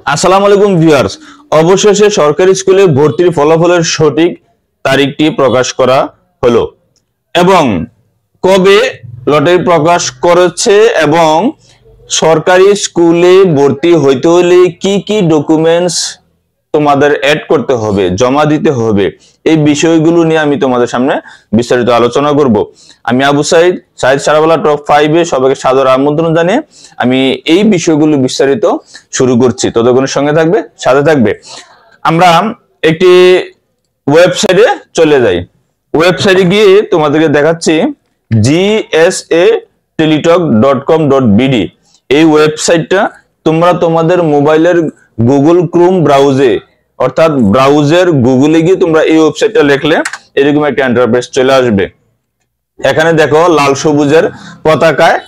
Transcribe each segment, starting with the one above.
আসসালামু আলাইকুম ভিউয়ার্স, অবশেষে সরকারি স্কুলে ভর্তির ফলাফলের সঠিক তারিখটি প্রকাশ করা হলো এবং কবে লটারি প্রকাশ করেছে এবং সরকারি স্কুলে ভর্তি হইতে হলে কি কি ডকুমেন্টস তোমাদের অ্যাড করতে হবে, জমা দিতে হবে, এই বিষয়গুলো নিয়ে আমি তোমাদের সামনে বিস্তারিত আলোচনা করব। আমি আবু সাইদ সারাবালা টপ 5 এ সবাইকে সাদর আমন্ত্রণ জানিয়ে আমি এই বিষয়গুলো বিস্তারিত শুরু করছি। ততক্ষণের সঙ্গে থাকবে, সাথে থাকবে। আমরা একটি ওয়েবসাইটে চলে যাই। ওয়েবসাইটে গিয়ে তোমাদেরকে দেখাচ্ছি gsaTeletalk.com.bd। এই ওয়েবসাইটটা তোমরা তোমাদের মোবাইলের গুগল ক্রোম ব্রাউজে অর্থাৎ ব্রাউজার গুগলে গিয়ে তোমরা এই ওয়েবসাইটটা লিখলে এরকম একটা ইন্টারফেস চলে আসবে। এখানে দেখো লাল সবুজের পতাকায়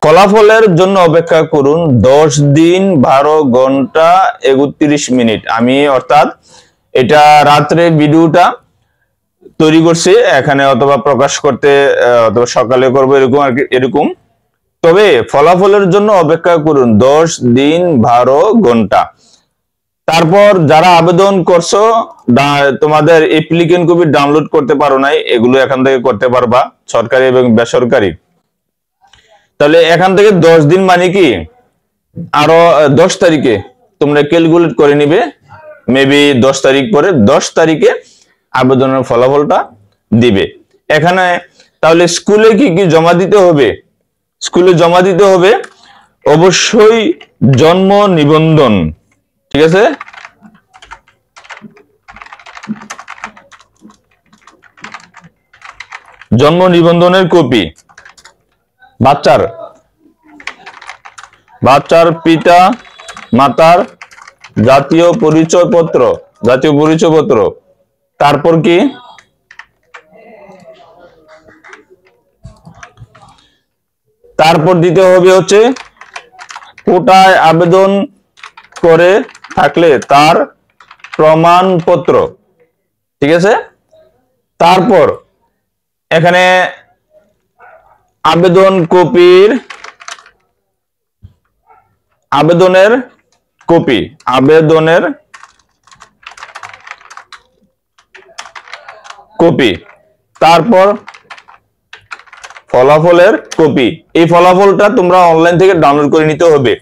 ফলাফলের জন্য অপেক্ষা করুন 10 দিন 12 ঘন্টা 31 মিনিট। আমি অর্থাৎ এটা রাত্রে ভিডিওটা তৈরি করছি, এখানে অথবা প্রকাশ করতে অথবা সকালে করবো এরকম আর কি, এরকম। তবে ফলাফলের জন্য অপেক্ষা করুন 10 দিন 12 ঘন্টা। তারপর যারা আবেদন করছো তোমাদের অ্যাপ্লিকেন্ট কপি ডাউনলোড করতে পারো নাই, এগুলো এখান থেকে করতে পারবা, সরকারি এবং বেসরকারি। তাহলে এখান থেকে 10 দিন মানে কি আরো 10 তারিখে তোমরা ক্যালকুলেট করে নিবে, মেবি 10 তারিখ পরে 10 তারিখে আবেদনের ফলাফলটা দিবে এখানে। তাহলে স্কুলে কি কি জমা দিতে হবে? স্কুলে জমা দিতে হবে অবশ্যই জন্ম নিবন্ধন, ঠিক আছে? জন্ম নিবন্ধনের কপি, বাচ্চার পিতা মাতার জাতীয় পরিচয়পত্র, তারপর কি তারপর দিতে হবে হচ্ছে কোটায় আবেদন করে থাকলে তার প্রমাণপত্র, ঠিক আছে? তারপর এখানে আবেদনের কপি, তারপর ফলাফলের কপি। এই ফলাফলটা তোমরা অনলাইন থেকে ডাউনলোড করে নিতে হবে।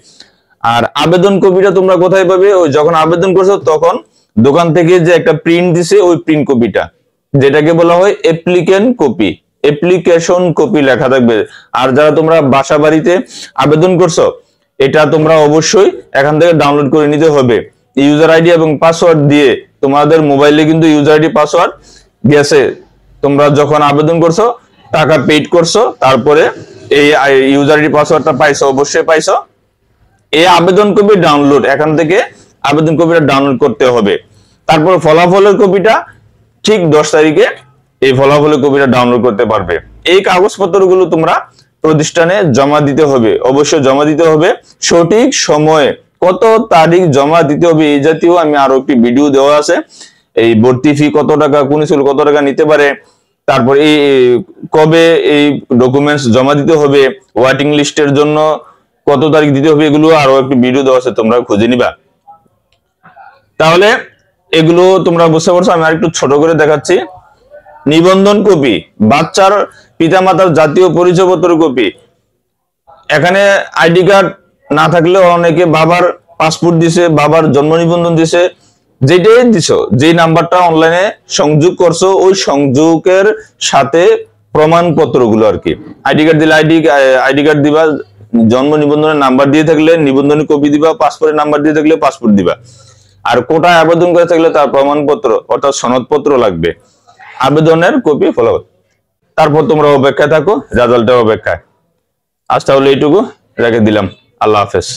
আর আবেদন কপিটা তোমরা কোথায় পাবে? ওই যখন আবেদন করছো তখন দোকান থেকে যে একটা প্রিন্ট দিছে ওই প্রিন্ট কপিটা, যেটাকে বলা হয় অ্যাপ্লিকেশন কপি লেখা থাকবে। আর যারা তোমরা বাসা বাড়িতে আবেদন করছো এটা তোমরা অবশ্যই এখান থেকে ডাউনলোড করে নিতে হবে। ইউজার আইডি এবং পাসওয়ার্ড দিয়ে, তোমাদের মোবাইলে কিন্তু ইউজার আইডি পাসওয়ার্ড গেছে, তোমরা যখন আবেদন করছো টাকা পেইড করছো, তারপরে এই ইউজার আইডি পাসওয়ার্ডটা পাইছো, অবশ্যই পাইছো। এই আবেদন কপি ডাউনলোড, এখান থেকে আবেদন কপিটা ডাউনলোড করতে হবে। তারপর ফলাফলের কপিটা ঠিক 10 তারিখে এই ফলাফলের কপিটা ডাউনলোড করতে পারবে। এই কাগজপত্রগুলো তোমরা প্রতিষ্ঠানে জমা দিতে হবে, অবশ্যই জমা দিতে হবে সঠিক সময়ে। কত তারিখ জমা দিতে হবে এই জাতীয় আমি আরো একটি ভিডিও দেওয়া আছে। এই ভর্তি ফি কত টাকা, কোন স্কুল কত টাকা নিতে পারে, তারপর এই কবে এই ডকুমেন্টস জমা দিতে হবে, ওয়েটিং লিস্টের জন্য কত তারিখ দিতে হবে, এগুলো আরো একটি ভিডিও দেওয়া আছে, তোমরা খুঁজে নিবা। তাহলে এগুলো তোমরা বুঝতে পারছো। আমি আরেকটু ছোট করে দেখাচ্ছি। নিবন্ধন কপি, বাচ্চার পিতামাতার জাতীয় পরিচয়পত্র কপি। এখানে আইডি কার্ড না থাকলেও অনেকে বাবার পাসপোর্ট দিছে, বাবার জন্ম নিবন্ধন দিছে, যেটাই দিছো, যে নাম্বারটা অনলাইনে সংযোগ করছো ওই সংযোগের সাথে প্রমাণপত্রগুলো আর কি। আইডি কার্ড দিলে আইডি কার্ড দিবা, জন্ম নিবন্ধনের নাম্বার দিয়ে থাকলে নিবন্ধনের কপি দিবা, পাসপোর্টের নাম্বার দিয়ে থাকলে পাসপোর্ট দিবা। আর কোটায় আবেদন করে থাকলে তার প্রমাণপত্র অর্থাৎ সনদপত্র লাগবে, আবেদনের কপি, ফলাফল। তারপর তোমরা অপেক্ষায় থাকো, রেজাল্টের অপেক্ষায়। আজ তাহলে এইটুকু রেখে দিলাম। আল্লাহ হাফেজ।